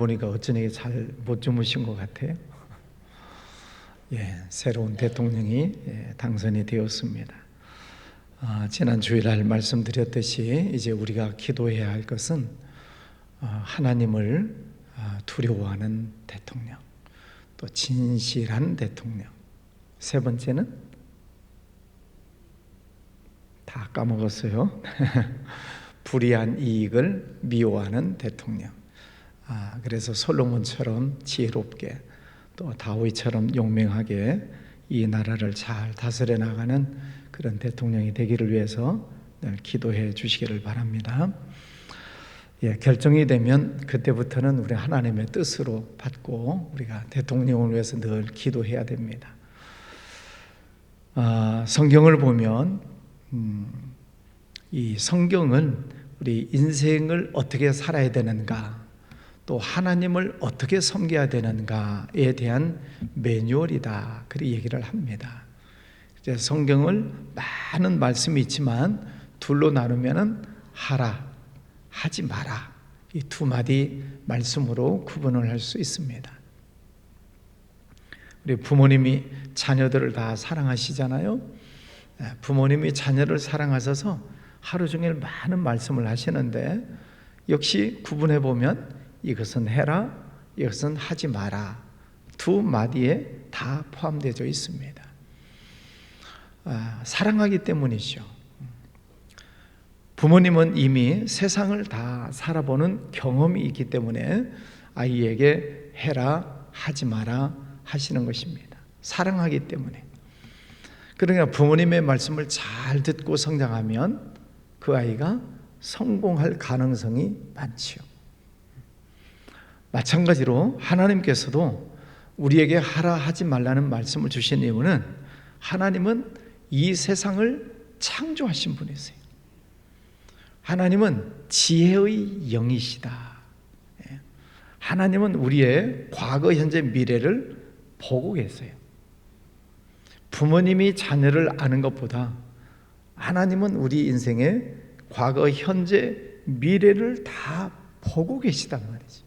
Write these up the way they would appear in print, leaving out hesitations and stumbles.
보니까 어쩌니 잘 못 주무신 것 같아요. 새로운 대통령이 당선이 되었습니다. 지난 주일날 말씀드렸듯이 이제 우리가 기도해야 할 것은 하나님을 두려워하는 대통령, 또 진실한 대통령, 세 번째는 다 까먹었어요. 불의한 이익을 미워하는 대통령. 그래서 솔로몬처럼 지혜롭게, 또 다윗처럼 용맹하게 이 나라를 잘 다스려 나가는 그런 대통령이 되기를 위해서 늘 기도해 주시기를 바랍니다. 결정이 되면 그때부터는 우리 하나님의 뜻으로 받고 우리가 대통령을 위해서 늘 기도해야 됩니다. 성경을 보면 이 성경은 우리 인생을 어떻게 살아야 되는가, 또 하나님을 어떻게 섬겨야 되는가에 대한 매뉴얼이다, 그렇게 얘기를 합니다. 이제 성경을 많은 말씀이 있지만 둘로 나누면은 하라, 하지 마라, 이 두 마디 말씀으로 구분을 할 수 있습니다. 우리 부모님이 자녀들을 다 사랑하시잖아요. 부모님이 자녀를 사랑하셔서 하루 종일 많은 말씀을 하시는데 역시 구분해 보면 이것은 해라, 이것은 하지 마라, 두 마디에 다 포함되어 있습니다. 사랑하기 때문이죠. 부모님은 이미 세상을 다 살아보는 경험이 있기 때문에 아이에게 해라, 하지 마라 하시는 것입니다. 사랑하기 때문에. 그러니까 부모님의 말씀을 잘 듣고 성장하면 그 아이가 성공할 가능성이 많지요. 마찬가지로 하나님께서도 우리에게 하라, 하지 말라는 말씀을 주신 이유는 하나님은 이 세상을 창조하신 분이세요. 하나님은 지혜의 영이시다. 하나님은 우리의 과거, 현재, 미래를 보고 계세요. 부모님이 자녀를 아는 것보다 하나님은 우리 인생의 과거, 현재, 미래를 다 보고 계시단 말이죠.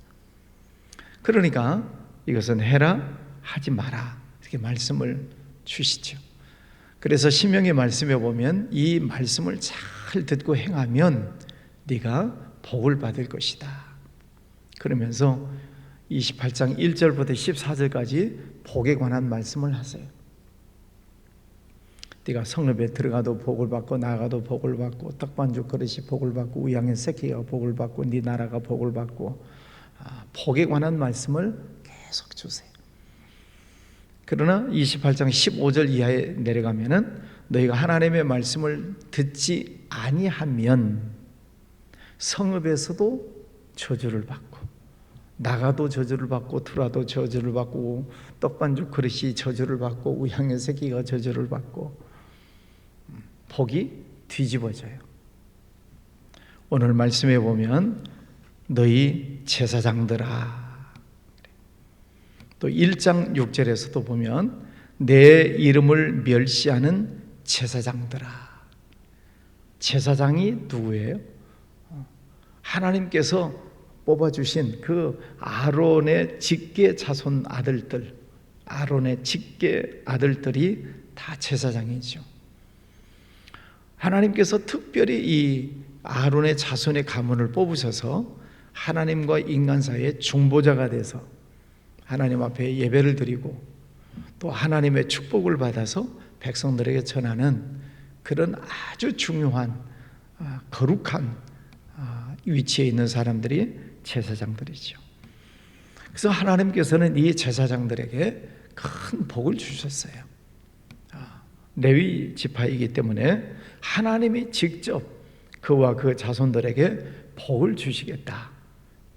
그러니까 이것은 해라, 하지 마라, 이렇게 말씀을 주시죠. 그래서 신명기 말씀에 보면 이 말씀을 잘 듣고 행하면 네가 복을 받을 것이다. 그러면서 28장 1절부터 14절까지 복에 관한 말씀을 하세요. 네가 성읍에 들어가도 복을 받고 나가도 복을 받고 떡반죽 그릇이 복을 받고 우양의 새끼가 복을 받고 네 나라가 복을 받고, 복에 관한 말씀을 계속 주세요. 그러나 28장 15절 이하에 내려가면은 너희가 하나님의 말씀을 듣지 아니하면 성읍에서도 저주를 받고 나가도 저주를 받고 들어와도 저주를 받고 떡반죽 그릇이 저주를 받고 우양의 새끼가 저주를 받고 복이 뒤집어져요. 오늘 말씀에 보면 너희 제사장들아, 또 1장 6절에서도 보면 내 이름을 멸시하는 제사장들아. 제사장이 누구예요? 하나님께서 뽑아주신 그 아론의 직계 자손 아들들, 아론의 직계 아들들이 다 제사장이죠. 하나님께서 특별히 이 아론의 자손의 가문을 뽑으셔서 하나님과 인간 사이의 중보자가 돼서 하나님 앞에 예배를 드리고 또 하나님의 축복을 받아서 백성들에게 전하는 그런 아주 중요한 거룩한 위치에 있는 사람들이 제사장들이죠. 그래서 하나님께서는 이 제사장들에게 큰 복을 주셨어요. 레위 지파이기 때문에 하나님이 직접 그와 그 자손들에게 복을 주시겠다.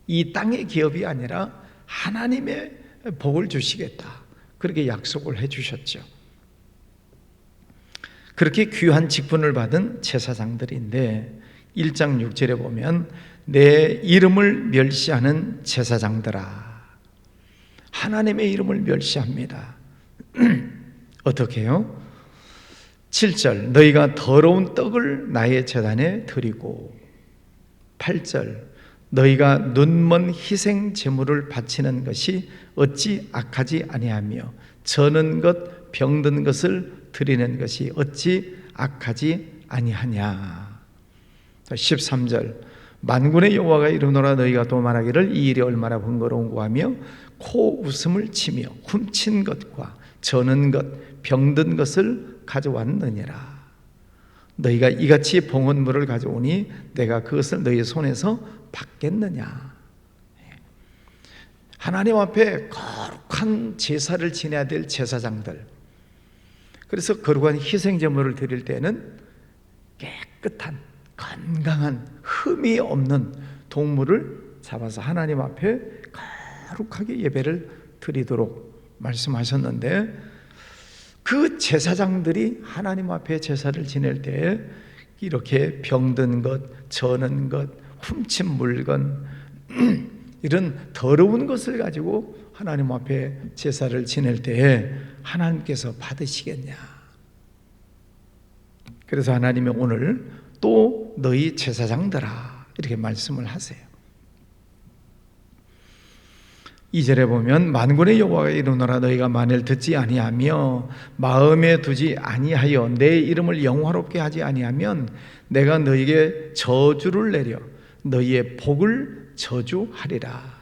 이 땅의 기업이 아니라 하나님의 복을 주시겠다, 그렇게 약속을 해주셨죠. 그렇게 귀한 직분을 받은 제사장들인데 1장 6절에 보면 내 이름을 멸시하는 제사장들아. 하나님의 이름을 멸시합니다. 어떻게 해요? 7절 너희가 더러운 떡을 나의 제단에 드리고, 8절 너희가 눈먼 희생 제물을 바치는 것이 어찌 악하지 아니하며 저는 것 병든 것을 드리는 것이 어찌 악하지 아니하냐. 13절 만군의 여호와가 이르노라 너희가 또 말하기를 이 일이 얼마나 번거로운고 하며 코 웃음을 치며 훔친 것과 저는 것 병든 것을 가져왔느니라. 너희가 이같이 봉헌물을 가져오니 내가 그것을 너희 손에서 받겠느냐. 하나님 앞에 거룩한 제사를 지내야 될 제사장들, 그래서 거룩한 희생제물을 드릴 때는 깨끗한 건강한 흠이 없는 동물을 잡아서 하나님 앞에 거룩하게 예배를 드리도록 말씀하셨는데, 그 제사장들이 하나님 앞에 제사를 지낼 때 이렇게 병든 것, 저는 것, 훔친 물건 이런 더러운 것을 가지고 하나님 앞에 제사를 지낼 때에 하나님께서 받으시겠냐. 그래서 하나님이 오늘 또 너희 제사장들아 이렇게 말씀을 하세요. 2절에 보면 만군의 여호와가 이르노라 너희가 만일 듣지 아니하며 마음에 두지 아니하여 내 이름을 영화롭게 하지 아니하면 내가 너희에게 저주를 내려 너희의 복을 저주하리라.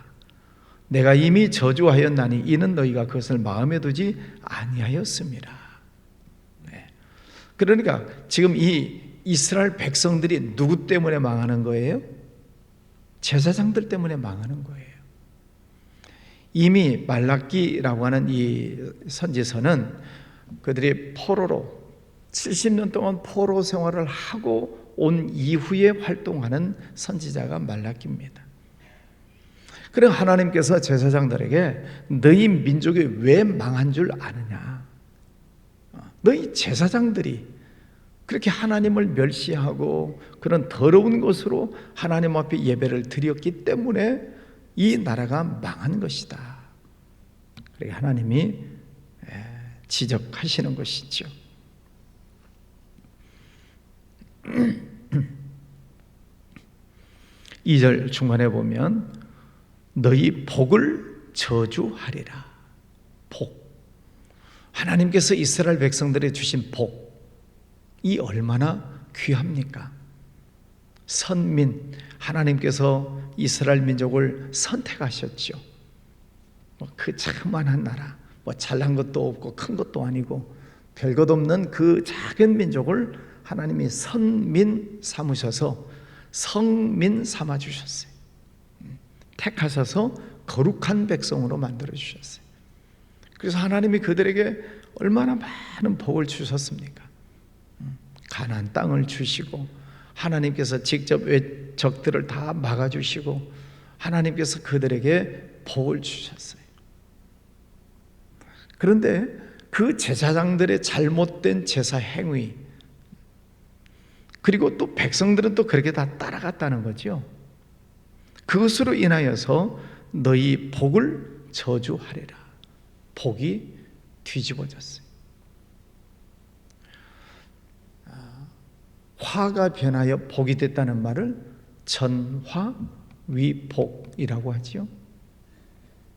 내가 이미 저주하였나니 이는 너희가 그것을 마음에 두지 아니하였습니다. 네. 그러니까 지금 이 이스라엘 백성들이 누구 때문에 망하는 거예요? 제사장들 때문에 망하는 거예요. 이미 말라기라고 하는 이 선지서는 그들이 포로로 70년 동안 포로 생활을 하고 온 이후에 활동하는 선지자가 말라기입니다. 그럼 하나님께서 제사장들에게 너희 민족이 왜 망한 줄 아느냐? 너희 제사장들이 그렇게 하나님을 멸시하고 그런 더러운 것으로 하나님 앞에 예배를 드렸기 때문에 이 나라가 망한 것이다. 그렇게 하나님이 지적하시는 것이죠. 이 절 중간에 보면 너희 복을 저주하리라. 복. 하나님께서 이스라엘 백성들에 주신 복이 얼마나 귀합니까? 선민, 하나님께서 이스라엘 민족을 선택하셨죠. 그 자그마한 나라, 잘난 것도 없고 큰 것도 아니고 별것 없는 그 작은 민족을 하나님이 선민 삼으셔서 성민 삼아 주셨어요. 택하셔서 거룩한 백성으로 만들어 주셨어요. 그래서 하나님이 그들에게 얼마나 많은 복을 주셨습니까? 가나안 땅을 주시고 하나님께서 직접 적들을 다 막아주시고 하나님께서 그들에게 복을 주셨어요. 그런데 그 제사장들의 잘못된 제사 행위, 그리고 또 백성들은 또 그렇게 다 따라갔다는 거죠. 그것으로 인하여서 너희 복을 저주하리라. 복이 뒤집어졌어요. 화가 변하여 복이 됐다는 말을 전화위복이라고 하지요.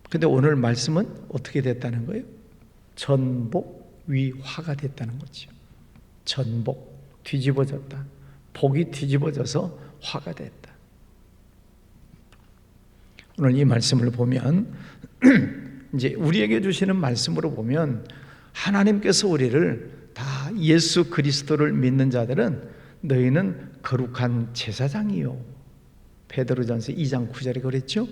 근데 오늘 말씀은 어떻게 됐다는 거예요? 전복위화가 됐다는 거죠. 전복, 뒤집어졌다. 복이 뒤집어져서 화가 됐다. 오늘 이 말씀을 보면 이제 우리에게 주시는 말씀으로 보면 하나님께서 우리를 다 예수 그리스도를 믿는 자들은 너희는 거룩한 제사장이요. 베드로전서 2장 9절에 그랬죠.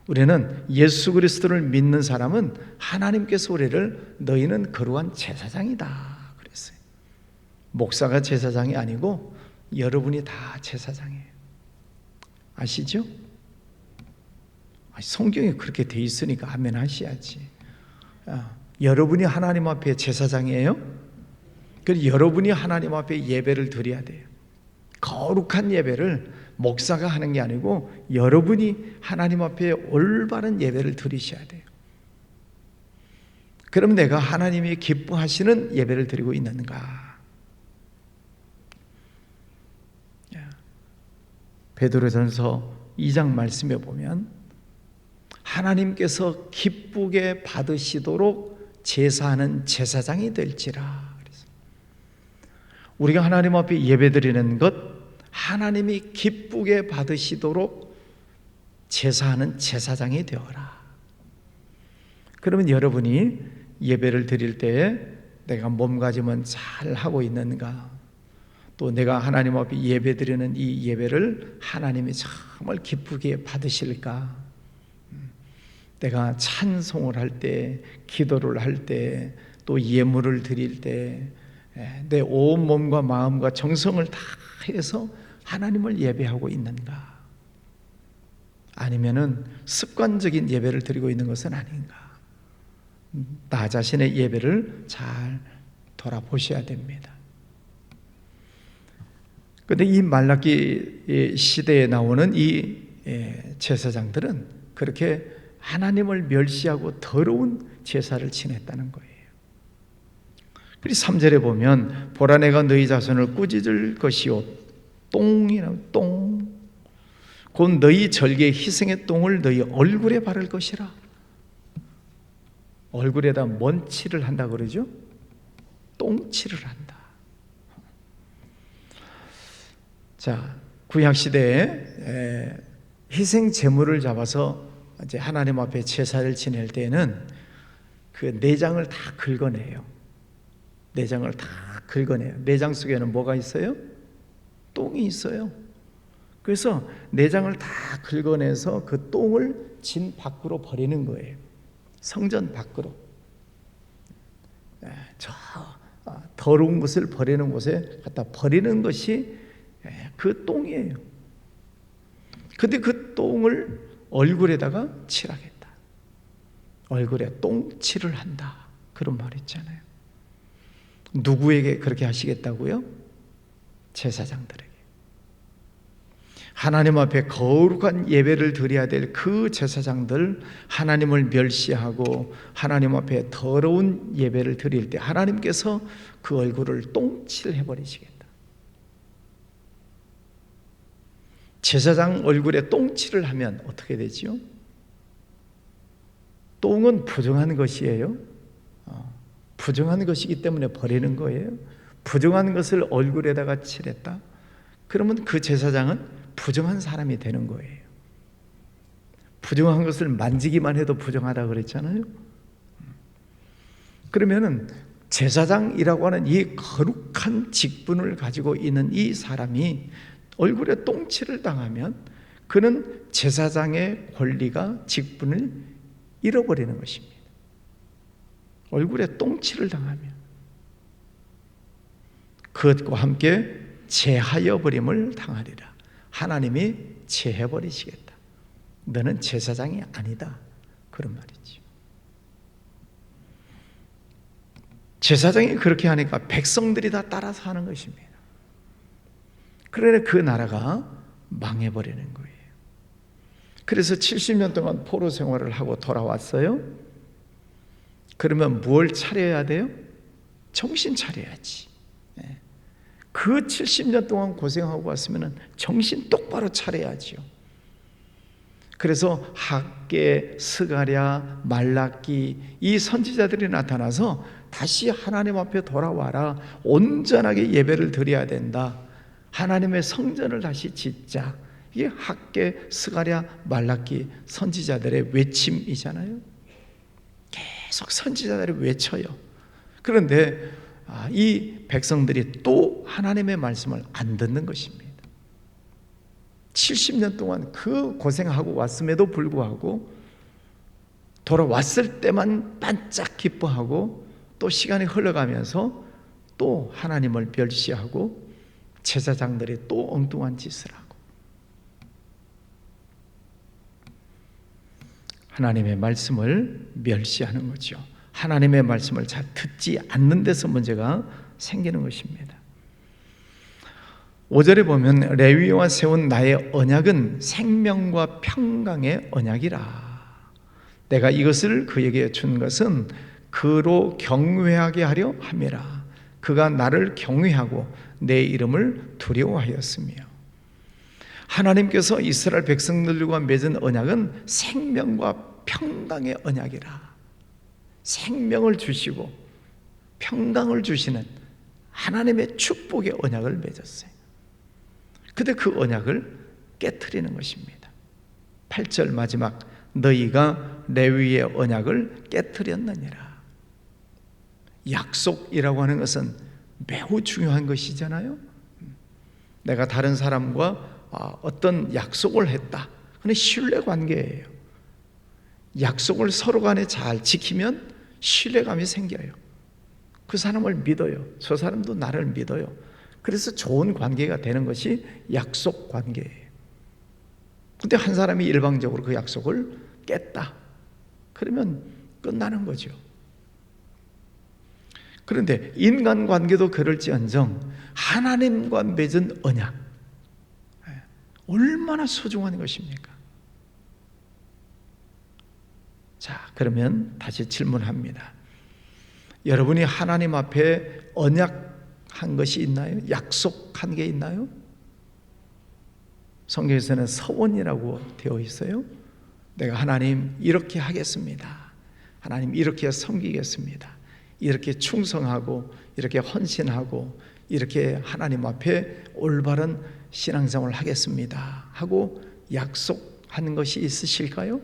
우리는 예수 그리스도를 믿는 사람은 하나님께서 우리를 너희는 거룩한 제사장이다 그랬어요. 목사가 제사장이 아니고 여러분이 다 제사장이에요. 아시죠? 성경에 그렇게 돼 있으니까 아멘 하셔야지. 여러분이 하나님 앞에 제사장이에요. 그래서 여러분이 하나님 앞에 예배를 드려야 돼요. 거룩한 예배를 목사가 하는 게 아니고 여러분이 하나님 앞에 올바른 예배를 드리셔야 돼요. 그럼 내가 하나님이 기뻐하시는 예배를 드리고 있는가? 베드로전서 2장 말씀에 보면 하나님께서 기쁘게 받으시도록 제사하는 제사장이 될지라. 우리가 하나님 앞에 예배드리는 것, 하나님이 기쁘게 받으시도록 제사하는 제사장이 되어라. 그러면 여러분이 예배를 드릴 때 내가 몸가짐은 잘 하고 있는가, 또 내가 하나님 앞에 예배드리는 이 예배를 하나님이 정말 기쁘게 받으실까, 내가 찬송을 할 때, 기도를 할 때, 또 예물을 드릴 때 내 온 몸과 마음과 정성을 다 해서 하나님을 예배하고 있는가, 아니면은 습관적인 예배를 드리고 있는 것은 아닌가, 나 자신의 예배를 잘 돌아보셔야 됩니다. 그런데 이 말라기 시대에 나오는 이 제사장들은 그렇게 하나님을 멸시하고 더러운 제사를 지냈다는 거예요. 그리고 3절에 보면 보라 내가 너희 자손을 꾸짖을 것이요 똥이라, 똥 곧 너희 절개 희생의 똥을 너희 얼굴에 바를 것이라. 얼굴에다 뭔 칠을 한다 그러죠? 똥칠을 한다. 자, 구약 시대에 희생 제물을 잡아서 이제 하나님 앞에 제사를 지낼 때는 그 내장을 다 긁어내요. 내장을 다 긁어내요. 내장 속에는 뭐가 있어요? 똥이 있어요. 그래서 내장을 다 긁어내서 그 똥을 진 밖으로 버리는 거예요. 성전 밖으로. 저 더러운 것을 버리는 곳에 갖다 버리는 것이 그 똥이에요. 근데 그 똥을 얼굴에다가 칠하겠다. 얼굴에 똥칠을 한다. 그런 말 있잖아요. 누구에게 그렇게 하시겠다고요? 제사장들에게. 하나님 앞에 거룩한 예배를 드려야 될 그 제사장들, 하나님을 멸시하고 하나님 앞에 더러운 예배를 드릴 때 하나님께서 그 얼굴을 똥칠해 버리시겠다. 제사장 얼굴에 똥칠을 하면 어떻게 되지요? 똥은 부정한 것이에요. 부정한 것이기 때문에 버리는 거예요. 부정한 것을 얼굴에다가 칠했다. 그러면 그 제사장은 부정한 사람이 되는 거예요. 부정한 것을 만지기만 해도 부정하다 그랬잖아요. 그러면은 제사장이라고 하는 이 거룩한 직분을 가지고 있는 이 사람이 얼굴에 똥칠을 당하면 그는 제사장의 권리가, 직분을 잃어버리는 것입니다. 얼굴에 똥칠을 당하면 그것과 함께 제하여버림을 당하리라. 하나님이 제해버리시겠다. 너는 제사장이 아니다. 그런 말이죠. 제사장이 그렇게 하니까 백성들이 다 따라서 하는 것입니다. 그러나 그 나라가 망해버리는 거예요. 그래서 70년 동안 포로 생활을 하고 돌아왔어요. 그러면 뭘 차려야 돼요? 정신 차려야지. 그 70년 동안 고생하고 왔으면 정신 똑바로 차려야지요. 그래서 학개, 스가랴, 말라기 이 선지자들이 나타나서 다시 하나님 앞에 돌아와라. 온전하게 예배를 드려야 된다. 하나님의 성전을 다시 짓자. 이게 학개, 스가랴, 말라기 선지자들의 외침이잖아요. 계속 선지자들이 외쳐요. 그런데 이 백성들이 또 하나님의 말씀을 안 듣는 것입니다. 70년 동안 그 고생하고 왔음에도 불구하고 돌아왔을 때만 반짝 기뻐하고 또 시간이 흘러가면서 또 하나님을 멸시하고 제사장들이 또 엉뚱한 짓을 하고 하나님의 말씀을 멸시하는 거죠. 하나님의 말씀을 잘 듣지 않는 데서 문제가 생기는 것입니다. 5절에 보면 레위와 세운 나의 언약은 생명과 평강의 언약이라. 내가 이것을 그에게 준 것은 그로 경외하게 하려 함이라. 그가 나를 경외하고 내 이름을 두려워하였으며. 하나님께서 이스라엘 백성들과 맺은 언약은 생명과 평강의 언약이라. 생명을 주시고 평강을 주시는 하나님의 축복의 언약을 맺었어요. 근데 그 언약을 깨트리는 것입니다. 8절 마지막, 너희가 레위의 언약을 깨트렸느니라. 약속이라고 하는 것은 매우 중요한 것이잖아요. 내가 다른 사람과 어떤 약속을 했다. 그건 신뢰관계예요. 약속을 서로 간에 잘 지키면 신뢰감이 생겨요. 그 사람을 믿어요. 저 사람도 나를 믿어요. 그래서 좋은 관계가 되는 것이 약속 관계예요. 근데 한 사람이 일방적으로 그 약속을 깼다. 그러면 끝나는 거죠. 그런데 인간관계도 그럴지언정 하나님과 맺은 언약, 얼마나 소중한 것입니까? 자, 그러면 다시 질문합니다. 여러분이 하나님 앞에 언약한 것이 있나요? 약속한 게 있나요? 성경에서는 서원이라고 되어 있어요. 내가 하나님 이렇게 하겠습니다. 하나님 이렇게 섬기겠습니다. 이렇게 충성하고 이렇게 헌신하고 이렇게 하나님 앞에 올바른 신앙생활을 하겠습니다 하고 약속하는 것이 있으실까요?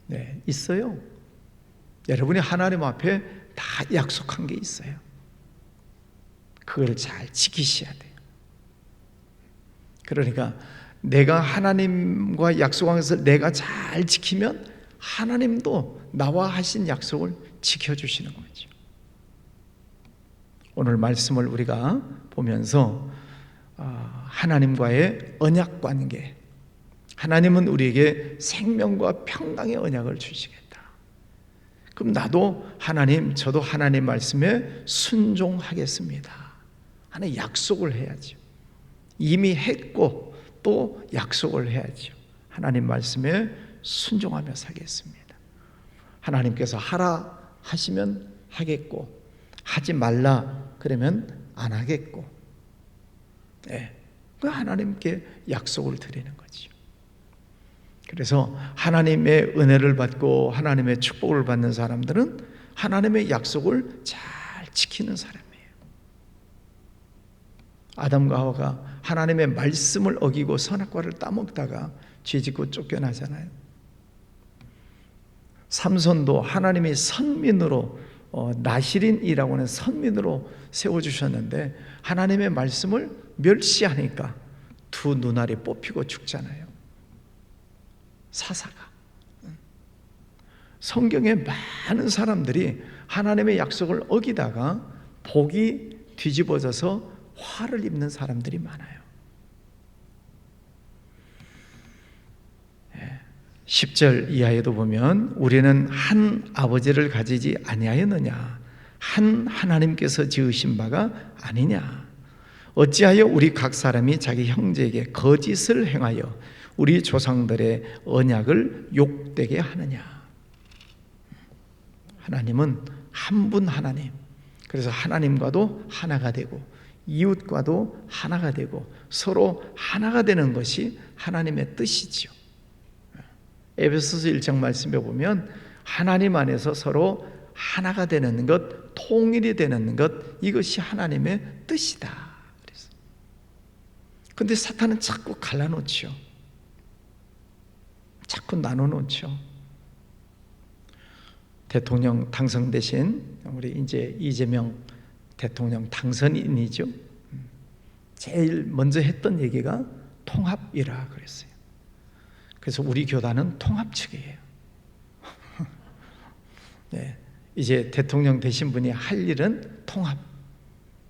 네, 있어요. 여러분이 하나님 앞에 다 약속한 게 있어요. 그걸 잘 지키셔야 돼요. 그러니까 내가 하나님과 약속한 것을 내가 잘 지키면 하나님도 나와 하신 약속을 지켜주시는 거죠. 오늘 말씀을 우리가 보면서 하나님과의 언약 관계, 하나님은 우리에게 생명과 평강의 언약을 주시겠다. 그럼 나도 하나님, 저도 하나님 말씀에 순종하겠습니다 하는 약속을 해야죠. 이미 했고 또 약속을 해야죠. 하나님 말씀에 순종하며 살겠습니다. 하나님께서 하라 하시면 하겠고, 하지 말라 그러면 안 하겠고, 네, 그 하나님께 약속을 드리는 거죠. 그래서 하나님의 은혜를 받고 하나님의 축복을 받는 사람들은 하나님의 약속을 잘 지키는 사람이에요. 아담과 하와가 하나님의 말씀을 어기고 선악과를 따먹다가 죄짓고 쫓겨나잖아요. 삼손도 하나님이 선민으로 나시린이라고 하는 선민으로 세워주셨는데 하나님의 말씀을 멸시하니까 두 눈알이 뽑히고 죽잖아요. 사사가. 성경에 많은 사람들이 하나님의 약속을 어기다가 복이 뒤집어져서 화를 입는 사람들이 많아요. 10절 이하에도 보면 우리는 한 아버지를 가지지 아니하였느냐, 한 하나님께서 지으신 바가 아니냐, 어찌하여 우리 각 사람이 자기 형제에게 거짓을 행하여 우리 조상들의 언약을 욕되게 하느냐. 하나님은 한 분 하나님, 그래서 하나님과도 하나가 되고 이웃과도 하나가 되고 서로 하나가 되는 것이 하나님의 뜻이지요. 에베소서 1장 말씀에 보면 하나님 안에서 서로 하나가 되는 것, 통일이 되는 것, 이것이 하나님의 뜻이다. 그런데 사탄은 자꾸 갈라놓죠. 자꾸 나눠놓죠. 대통령 당선되신 우리 이제 이재명 대통령 당선인이죠. 제일 먼저 했던 얘기가 통합이라 그랬어요. 그래서 우리 교단은 통합 측이에요. 네, 이제 대통령 되신 분이 할 일은 통합.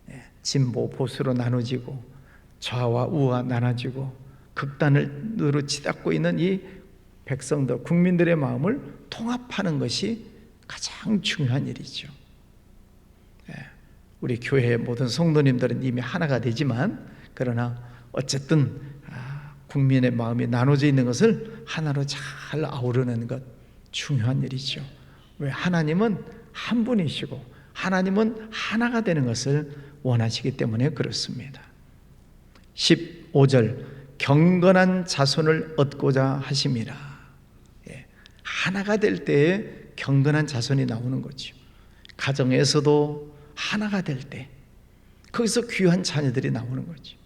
네, 진보 보수로 나눠지고 좌와 우와 나눠지고 극단으로 치닫고 있는 이 백성들, 국민들의 마음을 통합하는 것이 가장 중요한 일이죠. 네, 우리 교회의 모든 성도님들은 이미 하나가 되지만 그러나 어쨌든 국민의 마음이 나눠져 있는 것을 하나로 잘 아우르는 것 중요한 일이죠. 왜? 하나님은 한 분이시고 하나님은 하나가 되는 것을 원하시기 때문에 그렇습니다. 15절 경건한 자손을 얻고자 하심이라. 하나가 될 때에 경건한 자손이 나오는 거죠. 가정에서도 하나가 될 때 거기서 귀한 자녀들이 나오는 거죠.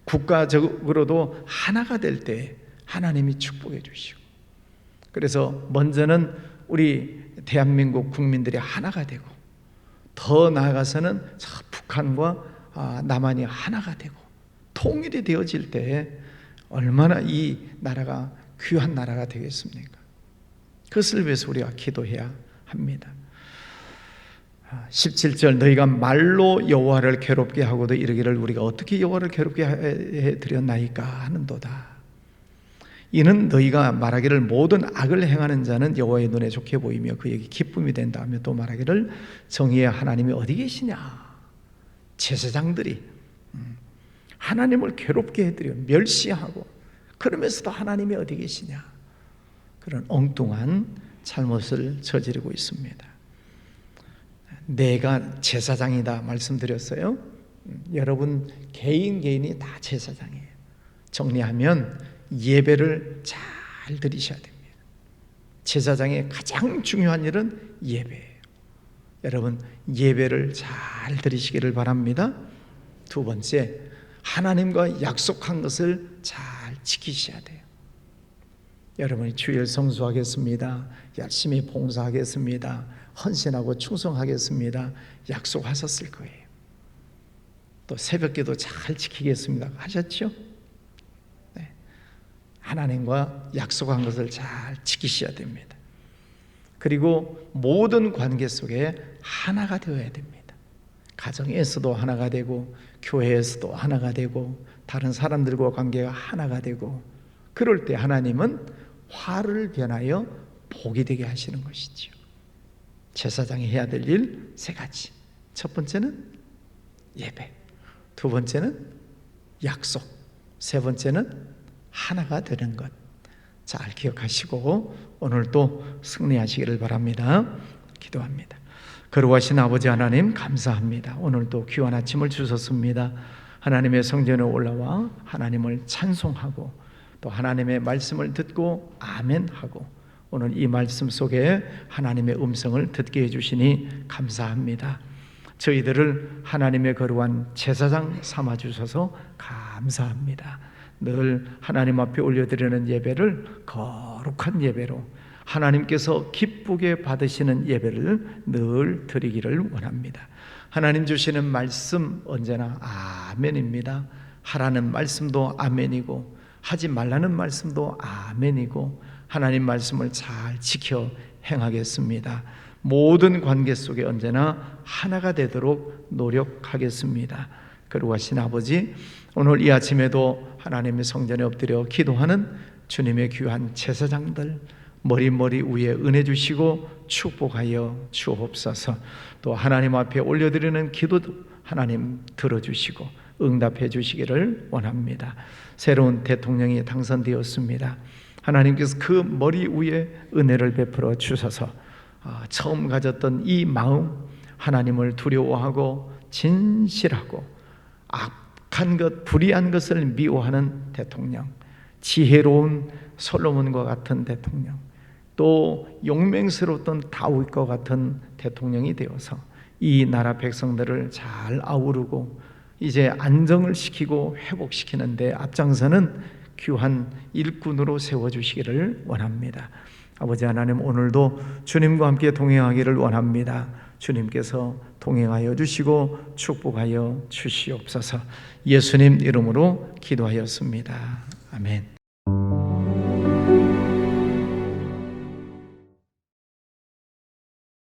국가적으로도 하나가 될 때 하나님이 축복해 주시고, 그래서 먼저는 우리 대한민국 국민들이 하나가 되고, 더 나아가서는 저 북한과 남한이 하나가 되고 통일이 되어질 때 얼마나 이 나라가 귀한 나라가 되겠습니까? 그것을 위해서 우리가 기도해야 합니다. 17절 너희가 말로 여호와를 괴롭게 하고도 이르기를 우리가 어떻게 여호와를 괴롭게 해 드렸나이까 하는도다. 이는 너희가 말하기를 모든 악을 행하는 자는 여호와의 눈에 좋게 보이며 그에게 기쁨이 된다 하며 또 말하기를 정의의 하나님이 어디 계시냐. 제사장들이 하나님을 괴롭게 해드려 멸시하고, 그러면서도 하나님이 어디 계시냐, 그런 엉뚱한 잘못을 저지르고 있습니다. 내가 제사장이다 말씀드렸어요. 여러분 개인이 다 제사장이에요. 정리하면 예배를 잘 드리셔야 됩니다. 제사장의 가장 중요한 일은 예배예요. 여러분 예배를 잘 드리시기를 바랍니다. 두 번째, 하나님과 약속한 것을 잘 지키셔야 돼요. 여러분이 주일 성수하겠습니다, 열심히 봉사하겠습니다, 헌신하고 충성하겠습니다 약속하셨을 거예요. 또 새벽기도 잘 지키겠습니다 하셨죠? 네. 하나님과 약속한 것을 잘 지키셔야 됩니다. 그리고 모든 관계 속에 하나가 되어야 됩니다. 가정에서도 하나가 되고, 교회에서도 하나가 되고, 다른 사람들과 관계가 하나가 되고, 그럴 때 하나님은 화를 변하여 복이 되게 하시는 것이죠. 제사장이 해야 될 일 세 가지. 첫 번째는 예배, 두 번째는 약속, 세 번째는 하나가 되는 것. 잘 기억하시고 오늘도 승리하시기를 바랍니다. 기도합니다. 거룩하신 아버지 하나님 감사합니다. 오늘도 귀한 아침을 주셨습니다. 하나님의 성전에 올라와 하나님을 찬송하고 또 하나님의 말씀을 듣고 아멘하고, 오늘 이 말씀 속에 하나님의 음성을 듣게 해주시니 감사합니다. 저희들을 하나님의 거룩한 제사장 삼아주셔서 감사합니다. 늘 하나님 앞에 올려드리는 예배를 거룩한 예배로, 하나님께서 기쁘게 받으시는 예배를 늘 드리기를 원합니다. 하나님 주시는 말씀 언제나 아멘입니다. 하라는 말씀도 아멘이고 하지 말라는 말씀도 아멘이고, 하나님 말씀을 잘 지켜 행하겠습니다. 모든 관계 속에 언제나 하나가 되도록 노력하겠습니다. 거룩하신 아버지, 오늘 이 아침에도 하나님의 성전에 엎드려 기도하는 주님의 귀한 제사장들 머리 위에 은혜 주시고 축복하여 주옵소서. 또 하나님 앞에 올려드리는 기도도 하나님 들어주시고 응답해 주시기를 원합니다. 새로운 대통령이 당선되었습니다. 하나님께서 그 머리 위에 은혜를 베풀어 주셔서 처음 가졌던 이 마음, 하나님을 두려워하고 진실하고 악한 것, 불의한 것을 미워하는 대통령, 지혜로운 솔로몬과 같은 대통령, 또 용맹스러웠던 다윗과 같은 대통령이 되어서 이 나라 백성들을 잘 아우르고 이제 안정을 시키고 회복시키는 데 앞장서는 귀한 일꾼으로 세워주시기를 원합니다. 아버지 하나님, 오늘도 주님과 함께 동행하기를 원합니다. 주님께서 동행하여 주시고 축복하여 주시옵소서. 예수님 이름으로 기도하였습니다. 아멘.